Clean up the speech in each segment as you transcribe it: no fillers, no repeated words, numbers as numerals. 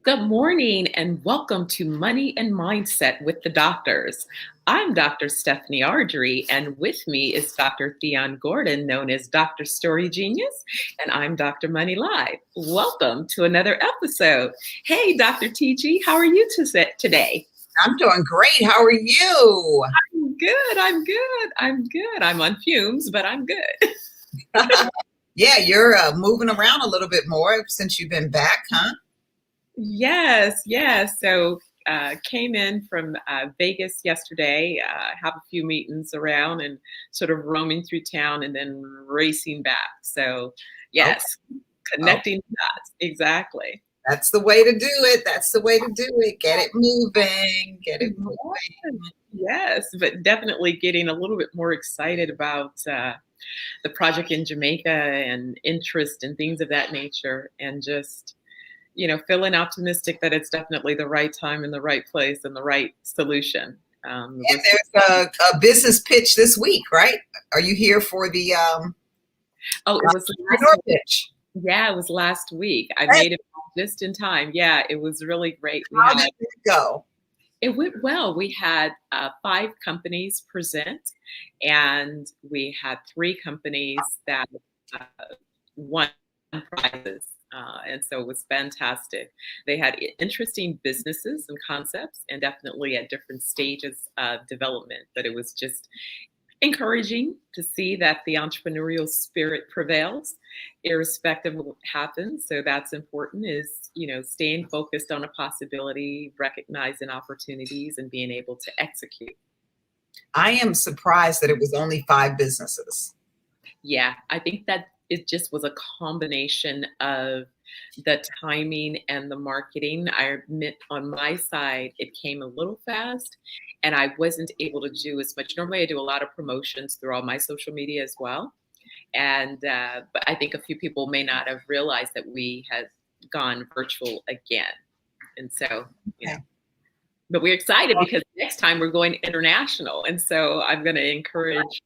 Good morning and welcome to Money and Mindset with the Doctors. I'm Dr. Stephanie Ardrey, and with me is Dr. Thyonne Gordon, known as Dr. Story Genius, and I'm Dr. Money Live. Welcome to another episode. Hey, Dr. TG, how are you today? I'm doing great. How are you? I'm good. I'm on fumes, but I'm good. Yeah, you're moving around a little bit more since you've been back, huh? Yes. So came in from Vegas yesterday, have a few meetings around and sort of roaming through town and then racing back. So Okay. yes, Oh, connecting the dots. Exactly. that's the way to do it. That's the way to do it. Get it moving. Get it moving. Yes, but definitely getting a little bit more excited about the project in Jamaica and interest and things of that nature, and just feeling optimistic that it's definitely the right time and the right place and the right solution. It And was there's a business pitch this week, right? Are you here for the Oh, it was last entrepreneur week. pitch? Yeah, it was last week. I Hey, made it just in time. Yeah, it was really great. how did it go? It went well. We had 5 companies present, and we had 3 companies that uh, won prizes. And so it was fantastic. They had interesting businesses and concepts, and definitely at different stages of development. But it was just encouraging to see that the entrepreneurial spirit prevails irrespective of what happens. So that's important, is staying focused on a possibility, recognizing opportunities, and being able to execute. I am surprised that it was only 5 businesses. Yeah, I think that it just was a combination of the timing and the marketing. I admit on my side, it came a little fast and I wasn't able to do as much. Normally, I do a lot of promotions through all my social media as well. And but I think a few people may not have realized that we had gone virtual again. And so, you know, Okay. but we're excited because next time we're going international. And so I'm going to encourage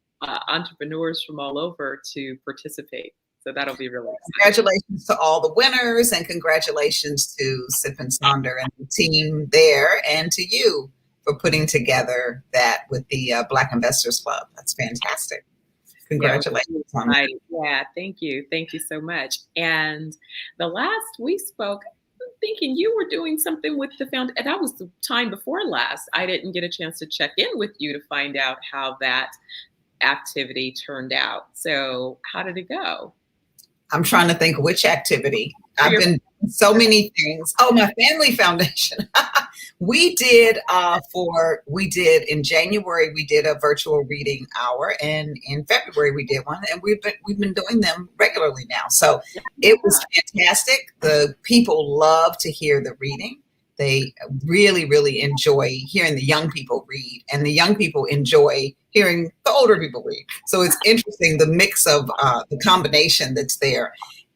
entrepreneurs from all over to participate. So that'll be really exciting. Congratulations to all the winners and congratulations to Sip and Sonder and the team there and to you for putting together that with the Black Investors Club. That's fantastic. Yeah, we're really Congratulations on that. excited. Yeah, thank you. Thank you so much. And the last we spoke, I'm thinking you were doing something with the found, and that was the time before last. I didn't get a chance to check in with you to find out how that activity turned out. So how did it go? I'm trying to think which activity. For I've your been doing so many things. Oh, my family foundation. We did in January we did a virtual reading hour, and in February we did one, and we've been doing them regularly now. So it was fantastic. The people love to hear the reading. They really, really enjoy hearing the young people read, and the young people enjoy hearing the older people read. So it's interesting the mix of the combination that's there.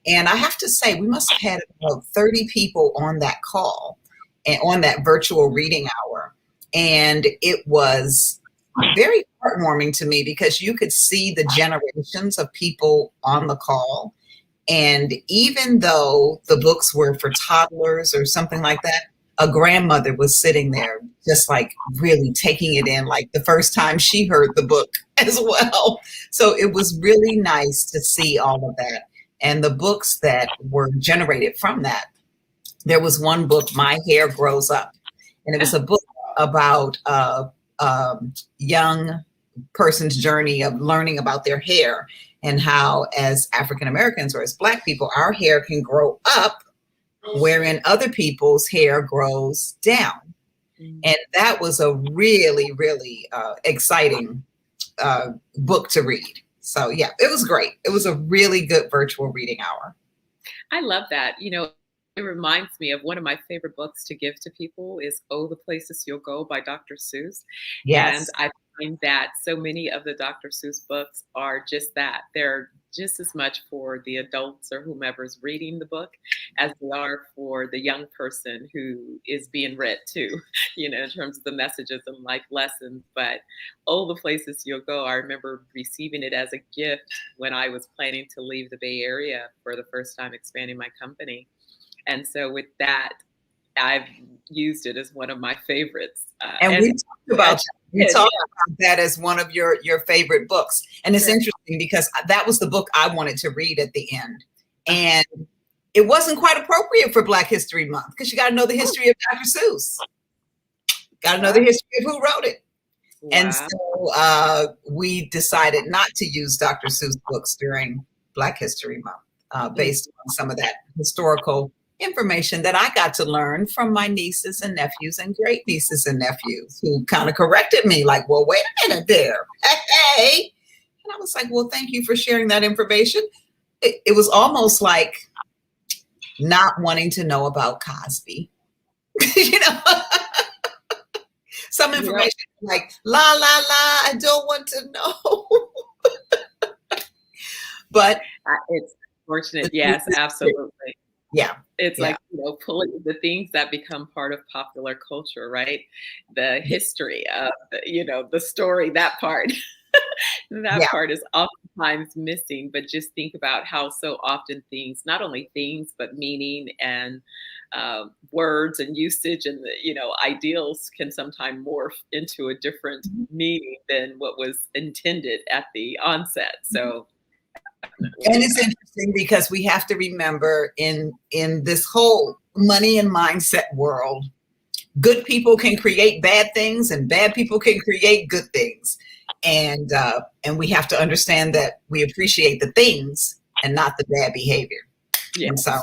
And I have to say, we must have had about 30 people on that call and on that virtual reading hour. And it was very heartwarming to me because you could see the generations of people on the call. And even though the books were for toddlers or something like that, a grandmother was sitting there just like really taking it in, like the first time she heard the book as well. So it was really nice to see all of that. And the books that were generated from that, there was one book, My Hair Grows Up. And it was a book about a young person's journey of learning about their hair and how, as African Americans or as Black people, our hair can grow up, wherein other people's hair grows down. And that was a really, really exciting book to read. So, yeah, it was great. It was a really good virtual reading hour. I love that. It reminds me of one of my favorite books to give to people is Oh, the Places You'll Go by Dr. Seuss. And Yes. I find that so many of the Dr. Seuss books are just that. They're just as much for the adults or whomever's reading the book as they are for the young person who is being read to, in terms of the messages and life lessons. But Oh, the Places You'll Go, I remember receiving it as a gift when I was planning to leave the Bay Area for the first time expanding my company. And so with that, I've used it as one of my favorites. And we talked about about that as one of your favorite books. And it's interesting because that was the book I wanted to read at the end. And it wasn't quite appropriate for Black History Month because you got to know the history of Dr. Seuss. Got to know the history of who wrote it. Wow. And so we decided not to use Dr. Seuss books during Black History Month based on some of that historical information that I got to learn from my nieces and nephews and great nieces and nephews who kind of corrected me like, well, wait a minute there. Hey. And I was like, well, thank you for sharing that information. It was almost like not wanting to know about Cosby. You know, some information like, la, la, la, I don't want to know. But it's fortunate. Yes, absolutely. Yeah. It's like, pulling the things that become part of popular culture, right? The history of, the story, that part. That part is oftentimes missing, but just think about how so often things, not only things, but meaning and words and usage and, ideals can sometimes morph into a different meaning than what was intended at the onset. So. And it's interesting because we have to remember in this whole money and mindset world, good people can create bad things and bad people can create good things. And we have to understand that we appreciate the things and not the bad behavior. Yes. And so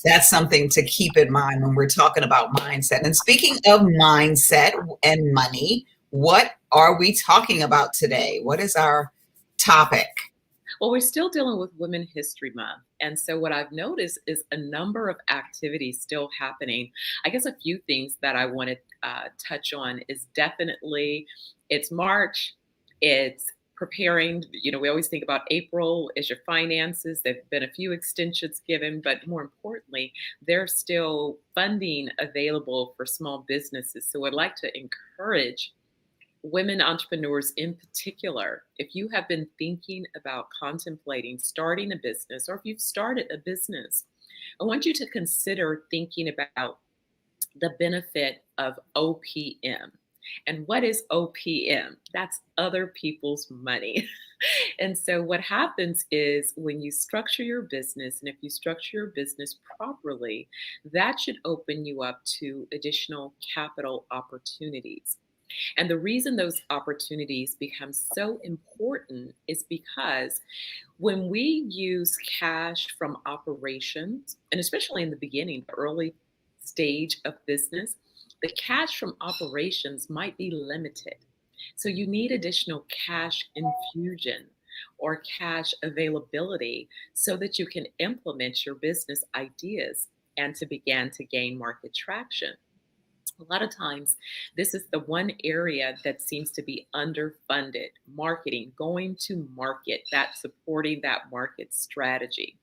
that's something to keep in mind when we're talking about mindset. And speaking of mindset and money, what are we talking about today? What is our topic? Well, we're still dealing with Women's History Month. And so what I've noticed is a number of activities still happening. I guess a few things that I want to touch on is definitely it's March. It's preparing, we always think about April as your finances. There've been a few extensions given, but more importantly, there's still funding available for small businesses. So I'd like to encourage women entrepreneurs in particular, if you have been thinking about contemplating starting a business, or if you've started a business, I want you to consider thinking about the benefit of OPM. And what is OPM? That's other people's money. And so what happens is when you structure your business, and if you structure your business properly, that should open you up to additional capital opportunities. And the reason those opportunities become so important is because when we use cash from operations, and especially in the beginning, the early stage of business, the cash from operations might be limited. So you need additional cash infusion or cash availability so that you can implement your business ideas and to begin to gain market traction. A lot of times, this is the one area that seems to be underfunded. Marketing, going to market, that supporting that market strategy.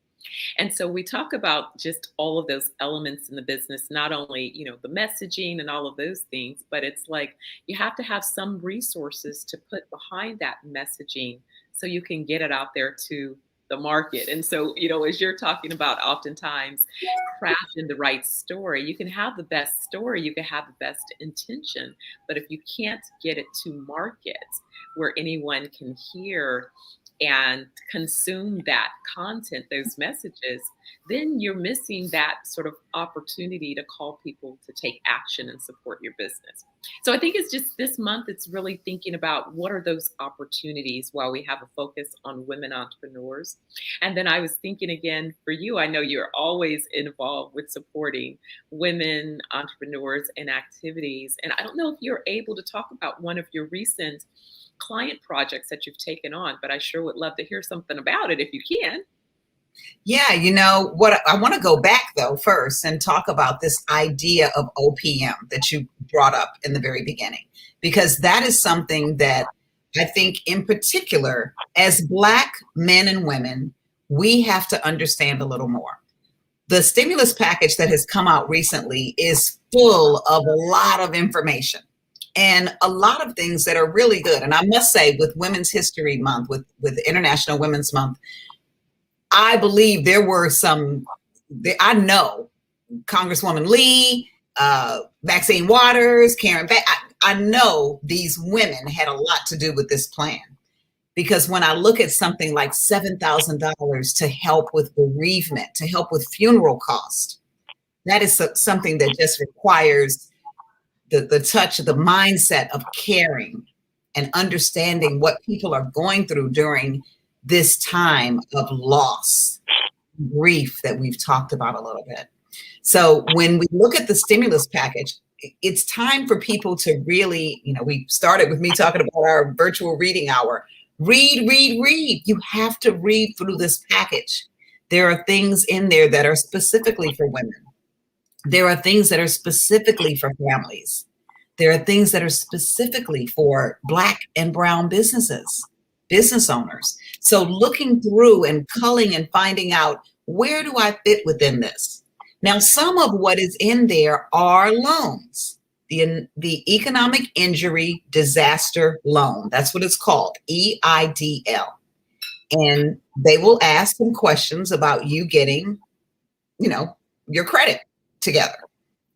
And so we talk about just all of those elements in the business, not only, the messaging and all of those things, but it's like you have to have some resources to put behind that messaging so you can get it out there to the market. And so, as you're talking about oftentimes crafting the right story, you can have the best story, you can have the best intention, but if you can't get it to market where anyone can hear and consume that content, those messages, then you're missing that sort of opportunity to call people to take action and support your business. So I think it's just this month, it's really thinking about what are those opportunities while we have a focus on women entrepreneurs. And then I was thinking again for you, I know you're always involved with supporting women entrepreneurs and activities. And I don't know if you're able to talk about one of your recent client projects that you've taken on, but I sure would love to hear something about it if you can. Yeah, what I want to go back though first and talk about this idea of OPM that you brought up in the very beginning, because that is something that I think in particular as Black men and women, we have to understand a little more. The stimulus package that has come out recently is full of a lot of information and a lot of things that are really good. And I must say, with Women's History Month, with International Women's Month, I believe there were I know Congresswoman Lee, Maxine Waters, Karen Bass. I know these women had a lot to do with this plan, because when I look at something like $7,000 to help with bereavement, to help with funeral costs, that is something that just requires the touch, the mindset of caring and understanding what people are going through during this time of loss, grief that we've talked about a little bit. So when we look at the stimulus package, it's time for people to really, we started with me talking about our virtual reading hour. Read, read, read. You have to read through this package. There are things in there that are specifically for women. There are things that are specifically for families. There are things that are specifically for Black and brown businesses, business owners. So looking through and culling and finding out, where do I fit within this? Now, some of what is in there are loans. The Economic Injury Disaster Loan, that's what it's called, EIDL. And they will ask some questions about you getting, your credit together,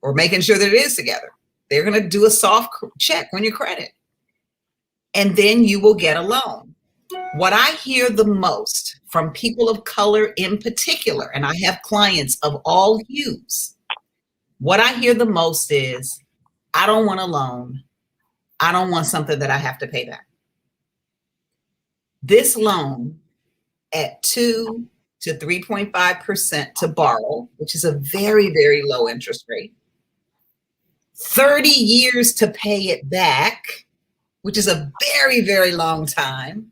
or making sure that it is together. They're going to do a soft check on your credit. And then you will get a loan. What I hear the most from people of color in particular, and I have clients of all hues, what I hear the most is, I don't want a loan. I don't want something that I have to pay back. This loan at 2 to 3.5% to borrow, which is a very, very low interest rate, 30 years to pay it back, which is a very, very long time,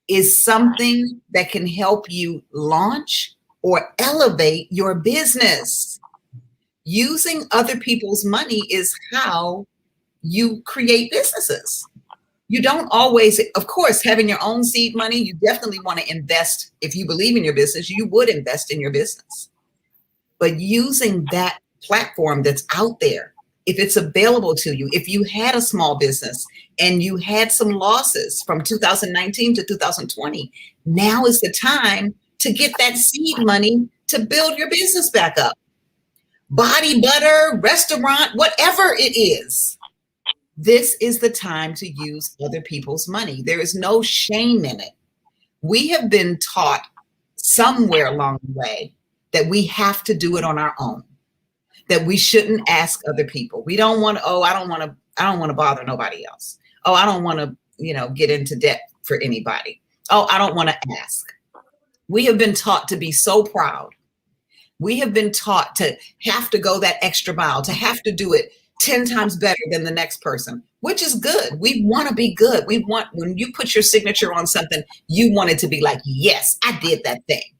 is something that can help you launch or elevate your business. Using other people's money is how you create businesses. You don't always, of course, having your own seed money, you definitely want to invest. If you believe in your business, you would invest in your business. But using that platform that's out there, if it's available to you, if you had a small business and you had some losses from 2019 to 2020, now is the time to get that seed money to build your business back up. Body butter, restaurant, whatever it is. This is the time to use other people's money. There is no shame in it. We have been taught somewhere along the way that we have to do it on our own, that we shouldn't ask other people. We don't want to, I don't want to bother nobody else. I don't want to, get into debt for anybody. I don't want to ask. We have been taught to be so proud. We have been taught to have to go that extra mile, to have to do it 10 times better than the next person, which is good. We want to be good. We want, when you put your signature on something, you want it to be like, yes, I did that thing.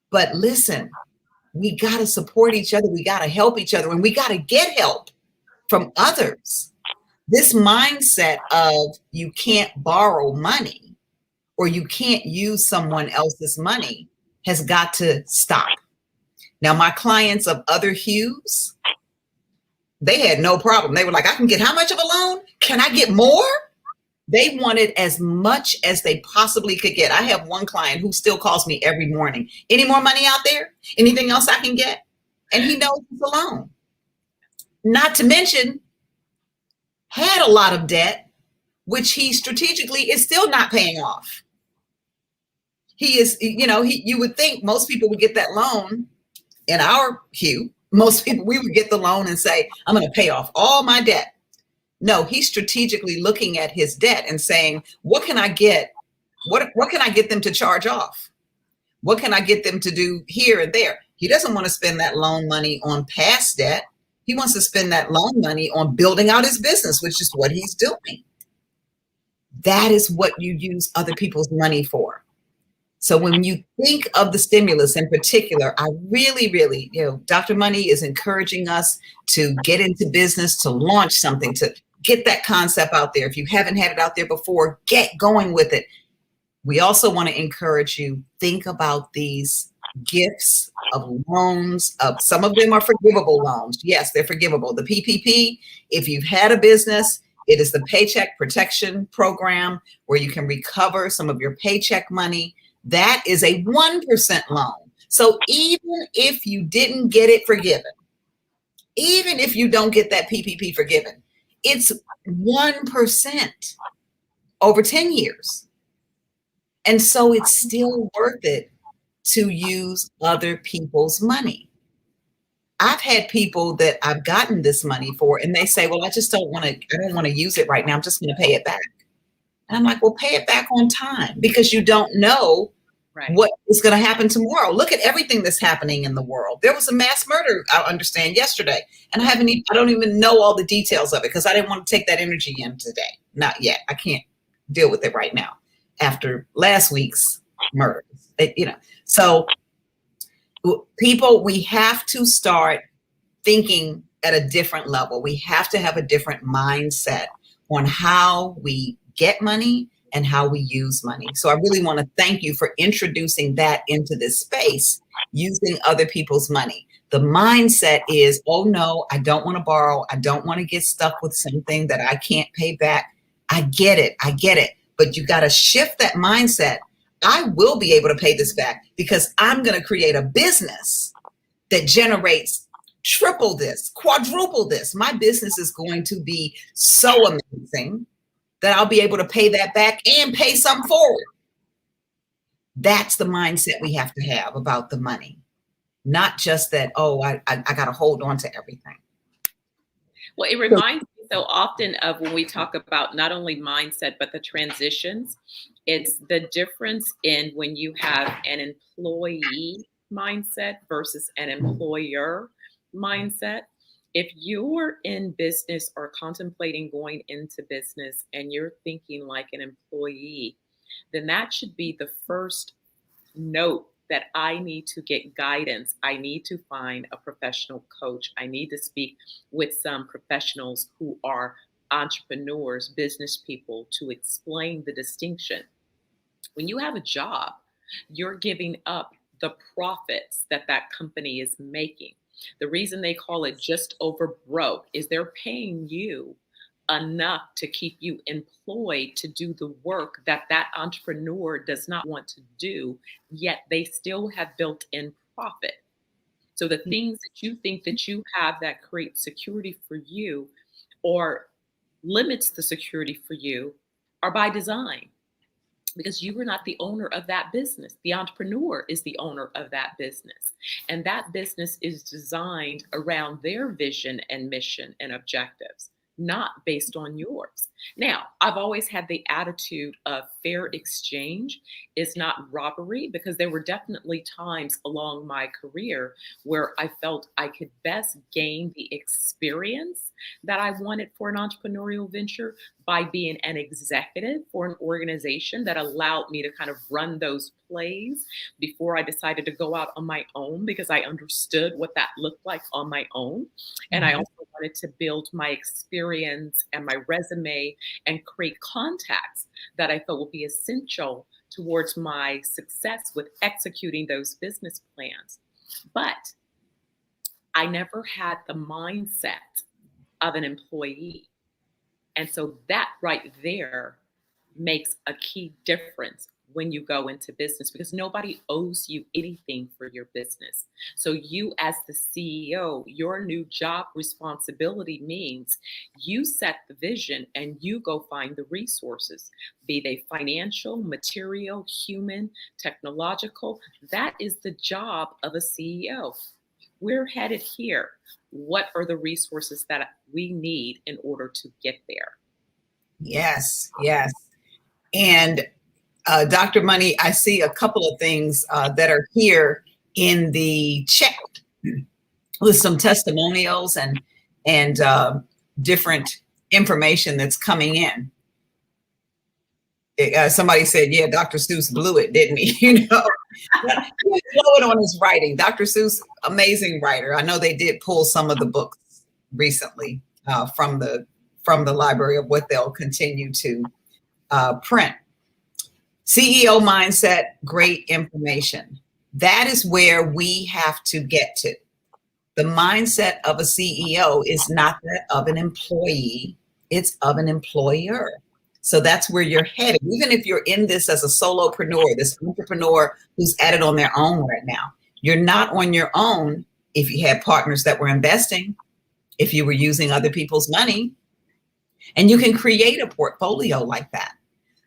But listen, we got to support each other. We got to help each other, and we got to get help from others. This mindset of you can't borrow money or you can't use someone else's money has got to stop. Now, my clients of other hues, they had no problem. They were like, I can get how much of a loan? Can I get more? They wanted as much as they possibly could get. I have one client who still calls me every morning. Any more money out there? Anything else I can get? And he knows it's a loan. Not to mention, had a lot of debt, which he strategically is still not paying off. He is, you would think most people would get that loan in our hue. Most people, we would get the loan and say, I'm going to pay off all my debt. No, he's strategically looking at his debt and saying, what can I get? What can I get them to charge off? What can I get them to do here and there? He doesn't want to spend that loan money on past debt. He wants to spend that loan money on building out his business, which is what he's doing. That is what you use other people's money for. So when you think of the stimulus in particular, I really, really, Dr. Money is encouraging us to get into business, to launch something, to get that concept out there. If you haven't had it out there before, get going with it. We also want to encourage you, think about these gifts of loans. Some of them are forgivable loans. Yes, they're forgivable. The PPP, if you've had a business, it is the Paycheck Protection Program where you can recover some of your paycheck money. That is a 1% loan. So even if you didn't get it forgiven, even if you don't get that PPP forgiven, it's 1% over 10 years. And so it's still worth it to use other people's money. I've had people that I've gotten this money for, and they say, well, I don't want to use it right now. I'm just going to pay it back. And I'm like, well, pay it back on time, because you don't know what is going to happen tomorrow. Look at everything that's happening in the world. There was a mass murder, I understand, yesterday. And I don't even know all the details of it, because I didn't want to take that energy in today. Not yet. I can't deal with it right now after last week's murder. So people, we have to start thinking at a different level. We have to have a different mindset on how we get money and how we use money. So I really want to thank you for introducing that into this space, using other people's money. The mindset is, oh no, I don't want to borrow. I don't want to get stuck with something that I can't pay back. I get it. But you got to shift that mindset. I will be able to pay this back, because I'm going to create a business that generates triple this, quadruple this. My business is going to be so amazing that I'll be able to pay that back and pay some forward. That's the mindset we have to have about the money. Not just that, oh, I got to hold on to everything. Well, it reminds me so often of when we talk about not only mindset, but the transitions. It's the difference in when you have an employee mindset versus an employer mindset. If you're in business or contemplating going into business and you're thinking like an employee, then that should be the first note that I need to get guidance. I need to find a professional coach. I need to speak with some professionals who are entrepreneurs, business people, to explain the distinction. When you have a job, you're giving up the profits that company is making. The reason they call it just over broke is they're paying you enough to keep you employed to do the work that entrepreneur does not want to do, yet they still have built in profit. So the things that you think that you have that create security for you or limits the security for you are by design, because you are not the owner of that business. The entrepreneur is the owner of that business. And that business is designed around their vision and mission and objectives, not based on yours. Now, I've always had the attitude of fair exchange is not robbery, because there were definitely times along my career where I felt I could best gain the experience that I wanted for an entrepreneurial venture by being an executive for an organization that allowed me to kind of run those plays before I decided to go out on my own, because I understood what that looked like on my own. And I also wanted to build my experience and my resume and create contacts that I felt would be essential towards my success with executing those business plans. But I never had the mindset of an employee. And so that right there makes a key difference when you go into business, because nobody owes you anything for your business. So you, as the CEO, your new job responsibility means you set the vision and you go find the resources, be they financial, material, human, technological. That is the job of a CEO. We're headed here. What are the resources that we need in order to get there? Yes. And Dr. Money, I see a couple of things that are here in the chat with some testimonials and different information that's coming in. Somebody said, yeah, Dr. Seuss blew it, didn't he? He blew it on his writing. Dr. Seuss, amazing writer. I know they did pull some of the books recently from the library of what they'll continue to print. CEO mindset, great information. That is where we have to get to. The mindset of a CEO is not that of an employee, it's of an employer. So that's where you're headed. Even if you're in this as a solopreneur, this entrepreneur who's at it on their own right now, You're not on your own if you had partners that were investing, if you were using other people's money, and you can create a portfolio like that.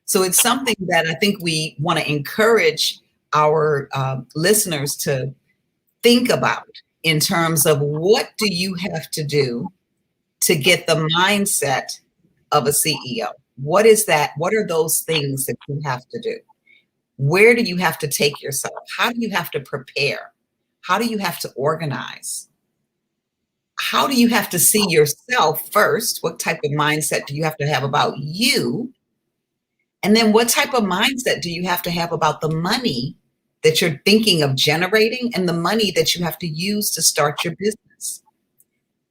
So it's something that I think we want to encourage our listeners to think about in terms of what do you have to do to get the mindset of a CEO? What is that? What are those things that you have to do? Where do you have to take yourself? How do you have to prepare? How do you have to organize? How do you have to see yourself first? What type of mindset do you have to have about you? And then what type of mindset do you have to have about the money that you're thinking of generating and the money that you have to use to start your business?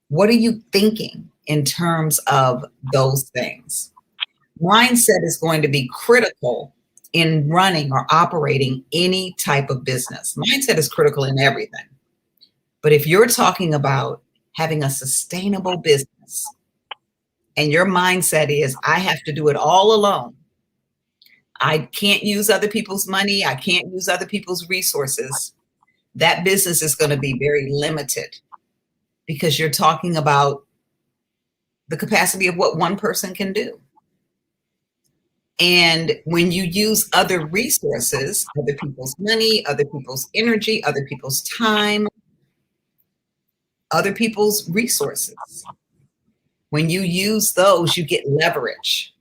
What are you thinking in terms of those things? Mindset is going to be critical in running or operating any type of business. Mindset is critical in everything. But if you're talking about having a sustainable business and your mindset is, I have to do it all alone, I can't use other people's money, I can't use other people's resources, that business is going to be very limited because you're talking about the capacity of what one person can do. And when you use other resources, other people's money, other people's energy, other people's time, other people's resources, when you use those, you get leverage.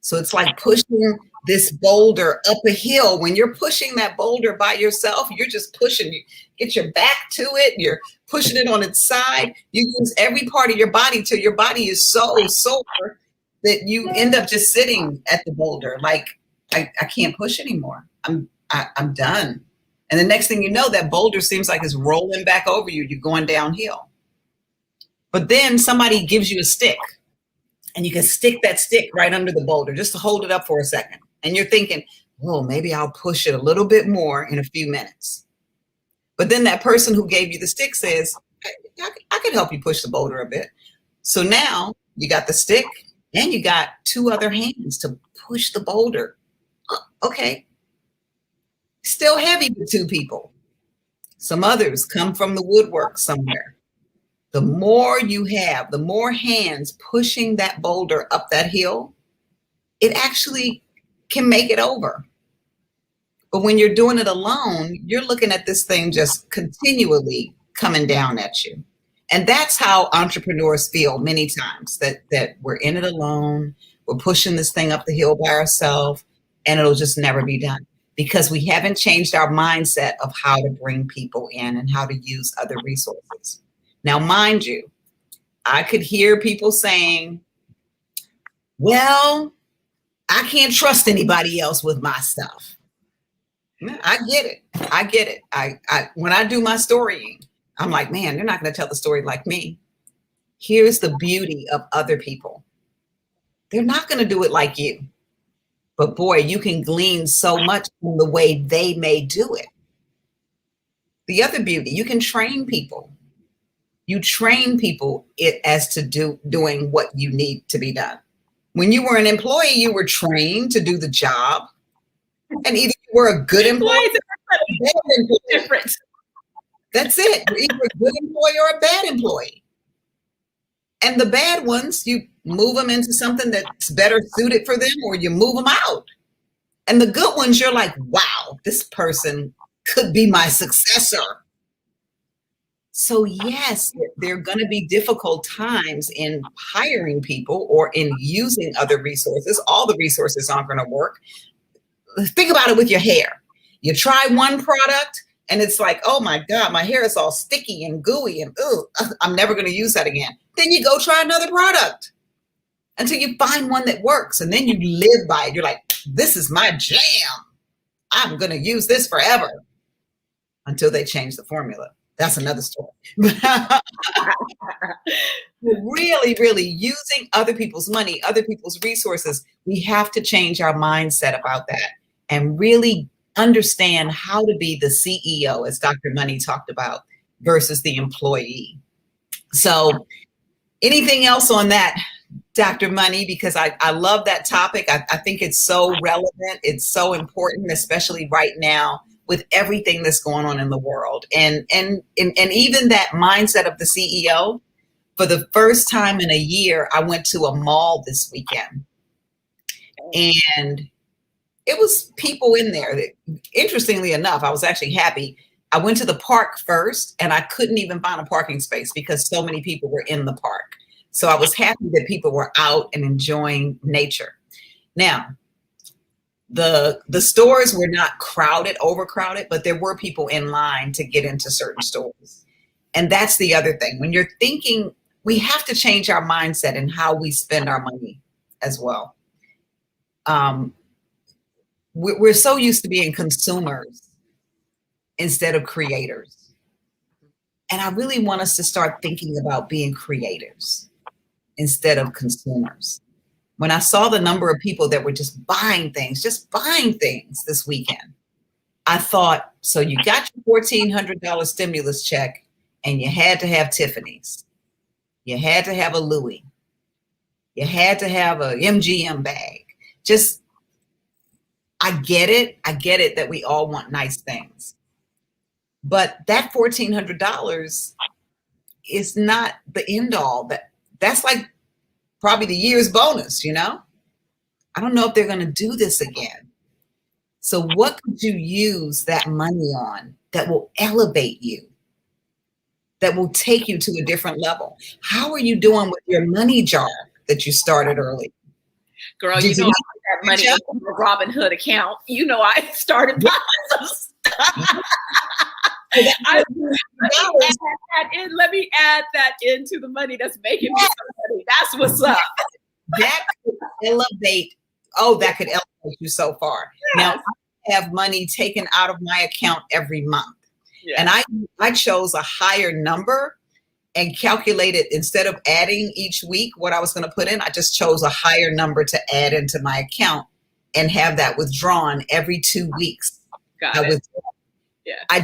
So it's like pushing this boulder up a hill. When you're pushing that boulder by yourself, you're just pushing. You get your back to it. You're pushing it on its side. You use every part of your body till your body is so sore that you end up just sitting at the boulder like, I can't push anymore. I'm done. And the next thing you know, that boulder seems like it's rolling back over you. You're going downhill. But then somebody gives you a stick and you can stick that stick right under the boulder just to hold it up for a second. And you're thinking, oh, maybe I'll push it a little bit more in a few minutes. But then that person who gave you the stick says, I can help you push the boulder a bit. So now you got the stick and you got two other hands to push the boulder. Okay. Still heavy with two people. Some others come from the woodwork somewhere. The more you have, the more hands pushing that boulder up that hill, it actually can make it over. But when you're doing it alone, you're looking at this thing just continually coming down at you. And that's how entrepreneurs feel many times, that we're in it alone, we're pushing this thing up the hill by ourselves, and it'll just never be done because we haven't changed our mindset of how to bring people in and how to use other resources. Now, mind you, I could hear people saying, well, I can't trust anybody else with my stuff. I get it. I get it. When I do my storying, I'm like, man, they're not going to tell the story like me. Here's the beauty of other people. They're not going to do it like you. But boy, you can glean so much from the way they may do it. The other beauty, you can train people. You train people as to doing what you need to be done. When you were an employee, you were trained to do the job. And either you were a good employee or a bad employee. Different. That's it. You're either a good employee or a bad employee. And the bad ones, you move them into something that's better suited for them, or you move them out. And the good ones, you're like, wow, this person could be my successor. So yes, there are going to be difficult times in hiring people or in using other resources. All the resources aren't going to work. Think about it with your hair. You try one product and it's like, oh my God, my hair is all sticky and gooey and I'm never going to use that again. Then you go try another product until you find one that works. And then you live by it. You're like, this is my jam. I'm going to use this forever until they change the formula. That's another story. Really, really using other people's money, other people's resources, we have to change our mindset about that and really understand how to be the CEO, as Dr. Money talked about, versus the employee. So anything else on that, Dr. Money? Because I love that topic. I think it's so relevant. It's so important, especially right now with everything that's going on in the world. And even that mindset of the CEO, for the first time in a year, I went to a mall this weekend, and it was people in there that, interestingly enough, I was actually happy. I went to the park first, and I couldn't even find a parking space because so many people were in the park. So I was happy that people were out and enjoying nature. Now, the stores were not crowded, overcrowded, but there were people in line to get into certain stores. And that's the other thing. When you're thinking, we have to change our mindset and how we spend our money as well. We're so used to being consumers instead of creators. And I really want us to start thinking about being creators instead of consumers. When I saw the number of people that were just buying things this weekend, I thought, so you got your $1,400 stimulus check and you had to have Tiffany's. You had to have a Louis. You had to have a MGM bag. Just, I get it. I get it that we all want nice things. But that $1,400 is not the end all. That's like probably the year's bonus, you know? I don't know if they're going to do this again. So what could you use that money on that will elevate you, that will take you to a different level? How are you doing with your money jar that you started early? Girl, you know, I put that money in a Robinhood account. You know, I started buying some stuff. Let me add that into the money that's making me some money. That's what's up. That could elevate. Oh, that could elevate you so far. Yes. Now I have money taken out of my account every month, and I chose a higher number and calculated, instead of adding each week what I was going to put in, I just chose a higher number to add into my account and have that withdrawn every 2 weeks. Got it. Yeah. I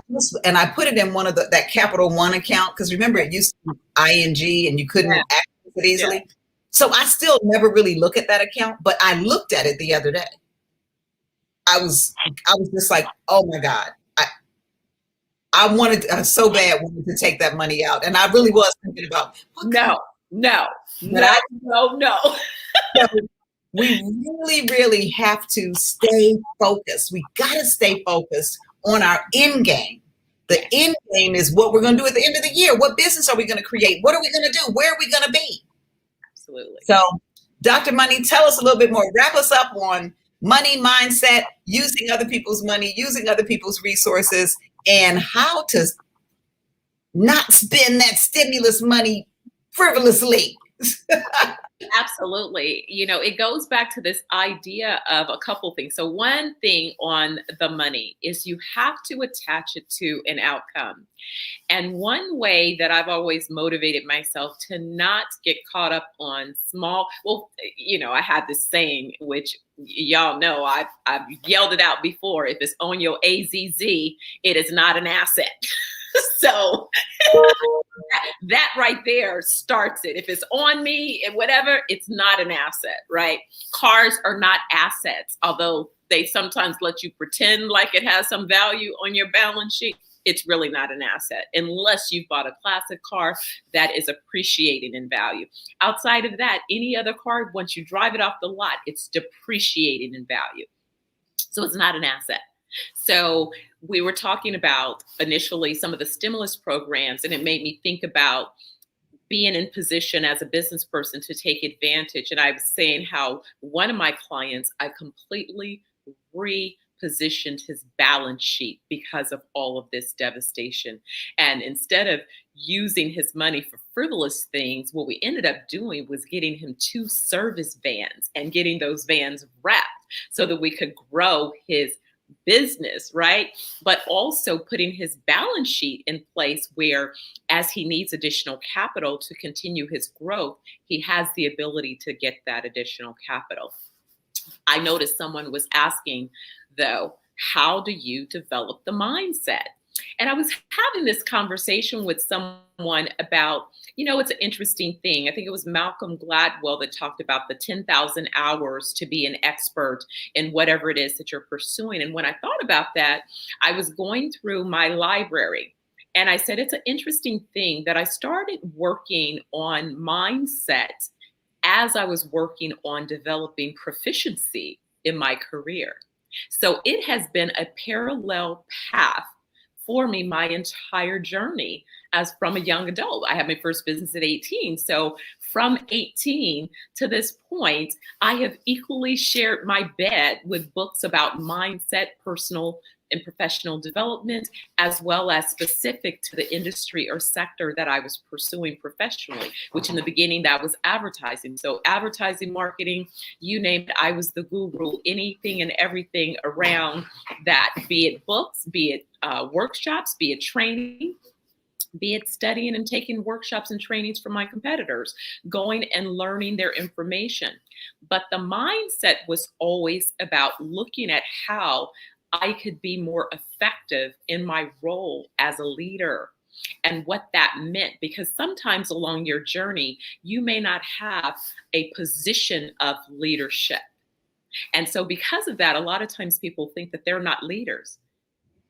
put it in one of that Capital One account, because remember it used to be ING and you couldn't access it easily. Yeah. So I still never really look at that account, but I looked at it the other day. I was just like, oh my God. I so bad wanted to take that money out. And I really was thinking about, no. We really, really have to stay focused. We got to stay focused on our end game. The end game is what we're going to do at the end of the year. What business are we going to create? What are we going to do? Where are we going to be? Absolutely. So, Dr. Money, tell us a little bit more. Wrap us up on money mindset, using other people's money, using other people's resources, and how to not spend that stimulus money frivolously. Absolutely. You know, it goes back to this idea of a couple things. So one thing on the money is you have to attach it to an outcome. And one way that I've always motivated myself to not get caught up on small, well, you know, I had this saying, which y'all know, I've yelled it out before. If it's on your AZZ, it is not an asset. So that right there starts it. If it's on me and whatever, it's not an asset, right? Cars are not assets, although they sometimes let you pretend like it has some value on your balance sheet. It's really not an asset unless you've bought a classic car that is appreciating in value. Outside of that, any other car, once you drive it off the lot, it's depreciating in value. So it's not an asset. So we were talking about initially some of the stimulus programs, and it made me think about being in position as a business person to take advantage. And I was saying how one of my clients, I completely repositioned his balance sheet because of all of this devastation. And instead of using his money for frivolous things, what we ended up doing was getting him 2 service vans and getting those vans wrapped so that we could grow his business, right? But also putting his balance sheet in place where, as he needs additional capital to continue his growth, he has the ability to get that additional capital. I noticed someone was asking, though, how do you develop the mindset? And I was having this conversation with someone about, it's an interesting thing. I think it was Malcolm Gladwell that talked about the 10,000 hours to be an expert in whatever it is that you're pursuing. And when I thought about that, I was going through my library and I said, it's an interesting thing that I started working on mindset as I was working on developing proficiency in my career. So it has been a parallel path for me my entire journey as from a young adult. I had my first business at 18. So from 18 to this point, I have equally shared my bed with books about mindset, personal and professional development, as well as specific to the industry or sector that I was pursuing professionally, which in the beginning that was advertising. So advertising, marketing, you name it, I was the guru, anything and everything around that, be it books, be it workshops, be it training, be it studying and taking workshops and trainings from my competitors, going and learning their information. But the mindset was always about looking at how I could be more effective in my role as a leader and what that meant. Because sometimes along your journey, you may not have a position of leadership. And so because of that, a lot of times people think that they're not leaders.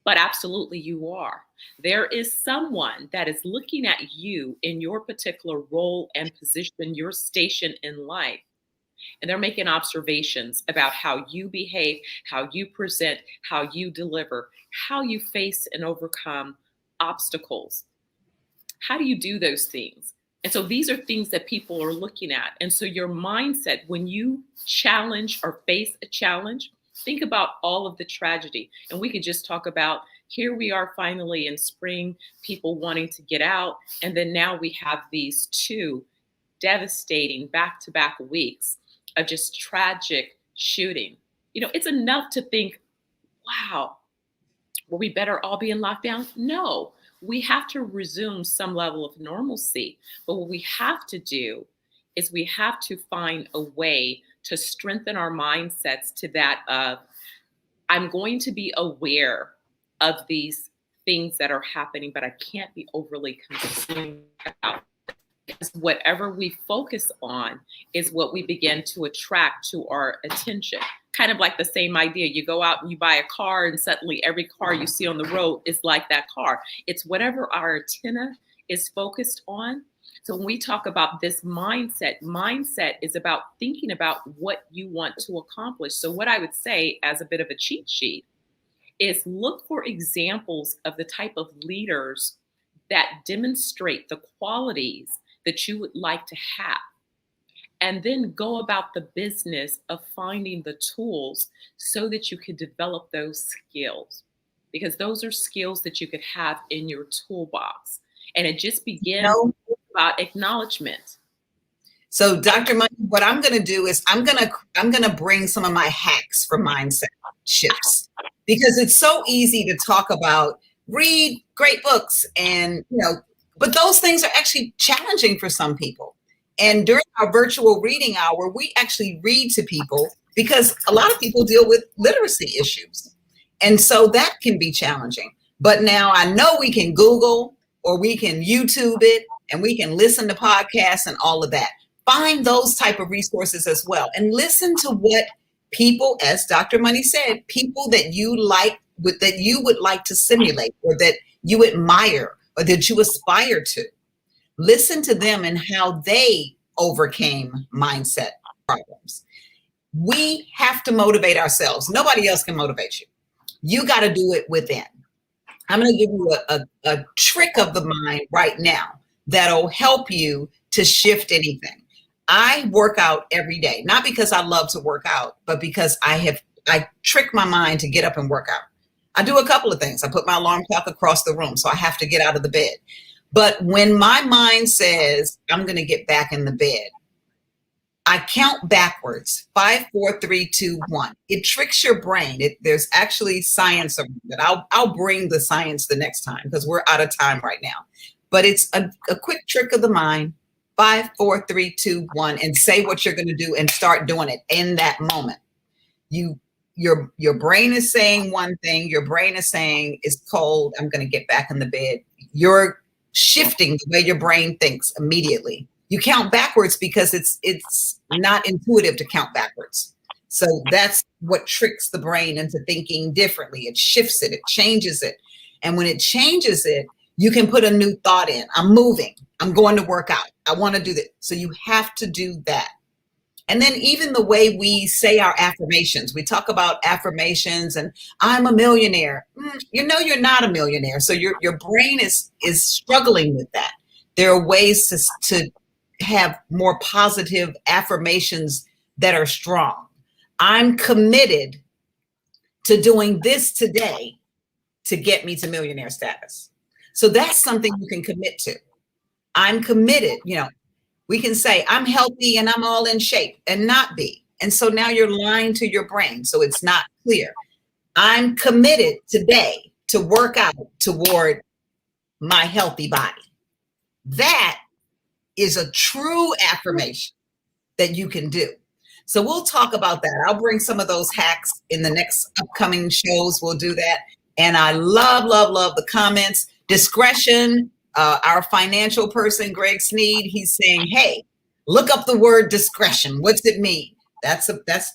But absolutely you are. There is someone that is looking at you in your particular role and position, your station in life. And they're making observations about how you behave, how you present, how you deliver, how you face and overcome obstacles. How do you do those things? And so these are things that people are looking at. And so your mindset, when you challenge or face a challenge, think about all of the tragedy. And we could just talk about, here we are finally in spring, people wanting to get out. And then now we have these two devastating back-to-back weeks of just tragic shooting. It's enough to think, wow, were we better all be in lockdown? No, we have to resume some level of normalcy. But what we have to do is we have to find a way to strengthen our mindsets to that of, I'm going to be aware of these things that are happening, but I can't be overly consumed about. Because whatever we focus on is what we begin to attract to our attention. Kind of like the same idea. You go out and you buy a car and suddenly every car you see on the road is like that car. It's whatever our antenna is focused on. So when we talk about this mindset is about thinking about what you want to accomplish. So what I would say as a bit of a cheat sheet is look for examples of the type of leaders that demonstrate the qualities that you would like to have. And then go about the business of finding the tools so that you can develop those skills, because those are skills that you could have in your toolbox. And it just begins about acknowledgement. So Dr. Money, what I'm going to do is I'm going to bring some of my hacks for mindset shifts, because it's so easy to talk about read great books and, but those things are actually challenging for some people. And during our virtual reading hour, we actually read to people because a lot of people deal with literacy issues. And so that can be challenging. But now I know we can Google or we can YouTube it and we can listen to podcasts and all of that. Find those type of resources as well. And listen to what people, as Dr. Money said, people that you like, that you would like to simulate or that you admire or that you aspire to. Listen to them and how they overcame mindset problems. We have to motivate ourselves. Nobody else can motivate you. You got to do it within. I'm going to give you a trick of the mind right now that'll help you to shift anything. I work out every day, not because I love to work out, but because I trick my mind to get up and work out. I do a couple of things. I put my alarm clock across the room, so I have to get out of the bed. But when my mind says, I'm going to get back in the bed, I count backwards, 5, 4, 3, 2, 1. It tricks your brain. There's actually science around it. I'll bring the science the next time because we're out of time right now. But it's a quick trick of the mind, 5, 4, 3, 2, 1, and say what you're going to do and start doing it in that moment. your brain is saying one thing, your brain is saying it's cold, I'm going to get back in the bed. You're shifting the way your brain thinks immediately. You count backwards because it's not intuitive to count backwards. So that's what tricks the brain into thinking differently. It shifts it, it changes it. And when it changes it, you can put a new thought in. I'm moving, I'm going to work out, I want to do that. So you have to do that. And then even the way we say our affirmations, we talk about affirmations and I'm a millionaire. You know, you're not a millionaire. So your brain is struggling with that. There are ways to have more positive affirmations that are strong. I'm committed to doing this today to get me to millionaire status. So that's something you can commit to. I'm committed, you know. We can say, I'm healthy and I'm all in shape and not be. And so now you're lying to your brain. So it's not clear. I'm committed today to work out toward my healthy body. That is a true affirmation that you can do. So we'll talk about that. I'll bring some of those hacks in the next upcoming shows. We'll do that. And I love, love, love the comments. Discretion. Our financial person, Greg Sneed, he's saying, hey, look up the word discretion. What's it mean? That's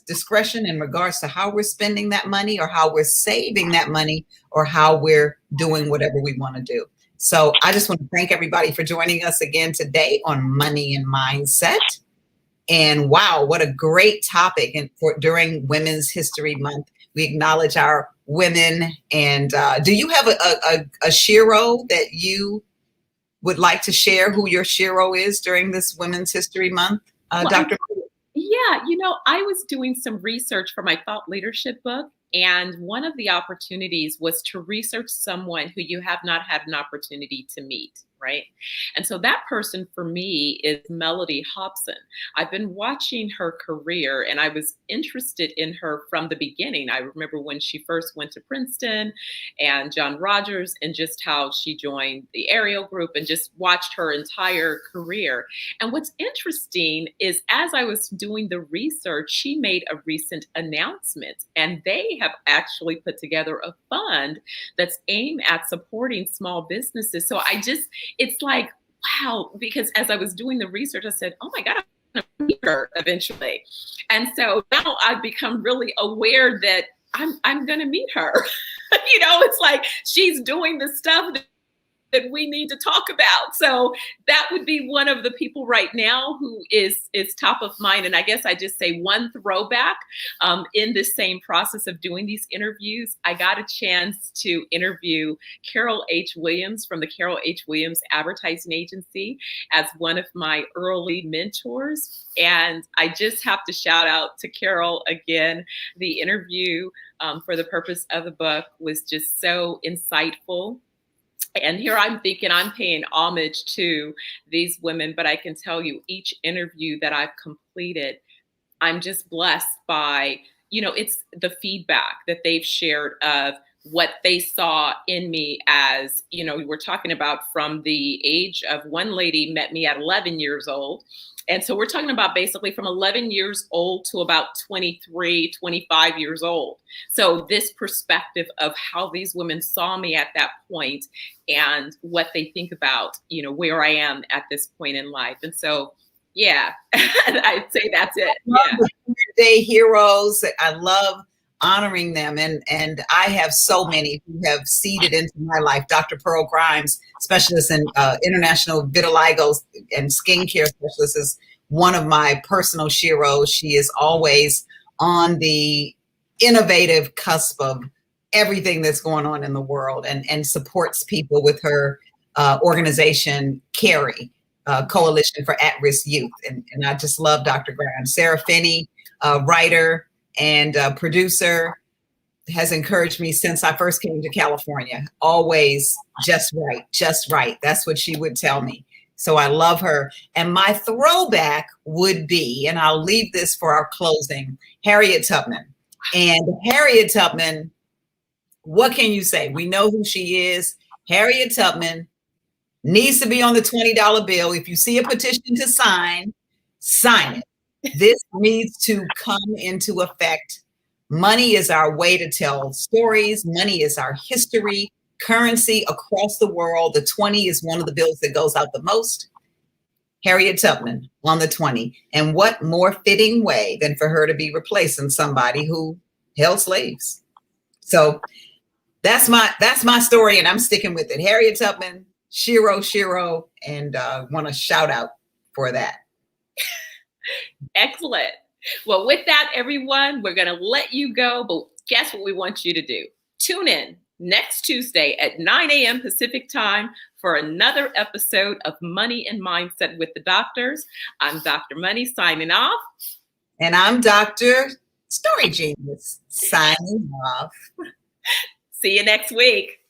discretion in regards to how we're spending that money or how we're saving that money or how we're doing whatever we want to do. So I just want to thank everybody for joining us again today on Money and Mindset. And wow, what a great topic. And during Women's History Month, we acknowledge our women. And do you have a shero that you would like to share who your shero is during this Women's History Month, Dr. Yeah, you know, I was doing some research for my thought leadership book, and one of the opportunities was to research someone who you have not had an opportunity to meet, right? And so that person for me is Melody Hobson. I've been watching her career and I was interested in her from the beginning. I remember when she first went to Princeton and John Rogers and just how she joined the Ariel group and just watched her entire career. And what's interesting is as I was doing the research, she made a recent announcement and they have actually put together a fund that's aimed at supporting small businesses. So it's like, wow, because as I was doing the research, I said, oh my God, I'm going to meet her eventually. And so now I've become really aware that I'm going to meet her. You know, it's like she's doing the stuff that we need to talk about. So that would be one of the people right now who is top of mind. And I guess I just say one throwback in this same process of doing these interviews, I got a chance to interview Carol H. Williams from the Carol H. Williams Advertising Agency as one of my early mentors. And I just have to shout out to Carol again. The interview for the purpose of the book was just so insightful. And here I'm thinking I'm paying homage to these women, but I can tell you each interview that I've completed, I'm just blessed by, you know, it's the feedback that they've shared of what they saw in me as, you know, we're talking about from the age of one lady met me at 11 years old. And so we're talking about basically from 11 years old to about 23, 25 years old. So this perspective of how these women saw me at that point and what they think about, you know, where I am at this point in life. And so, yeah, I'd say that's it. Yeah. Day heroes. I love honoring them. And I have so many who have seeded into my life. Dr. Pearl Grimes, specialist in international vitiligo and skincare specialist, is one of my personal sheroes. She is always on the innovative cusp of everything that's going on in the world and supports people with her organization, CARRY, Coalition for At-Risk Youth. And I just love Dr. Grimes. Sarah Finney, writer and producer, has encouraged me since I first came to California. Always just right, just right. That's what she would tell me. So I love her. And my throwback would be, and I'll leave this for our closing, Harriet Tubman. And Harriet Tubman, what can you say? We know who she is. Harriet Tubman needs to be on the $20 bill. If you see a petition to sign it. This needs to come into effect Money is our way to tell stories. Money is our history, currency across the world. The 20 is one of the bills that goes out the most. Harriet Tubman on the 20. And what more fitting way than for her to be replacing somebody who held slaves? So that's my story, and I'm sticking with it. Harriet Tubman, Shiro, and want to shout out for that. Excellent. Well, with that, everyone, we're going to let you go, but guess what we want you to do? Tune in next Tuesday at 9 a.m. Pacific time for another episode of Money and Mindset with the Doctors. I'm Dr. Money signing off. And I'm Dr. Story Genius signing off. See you next week.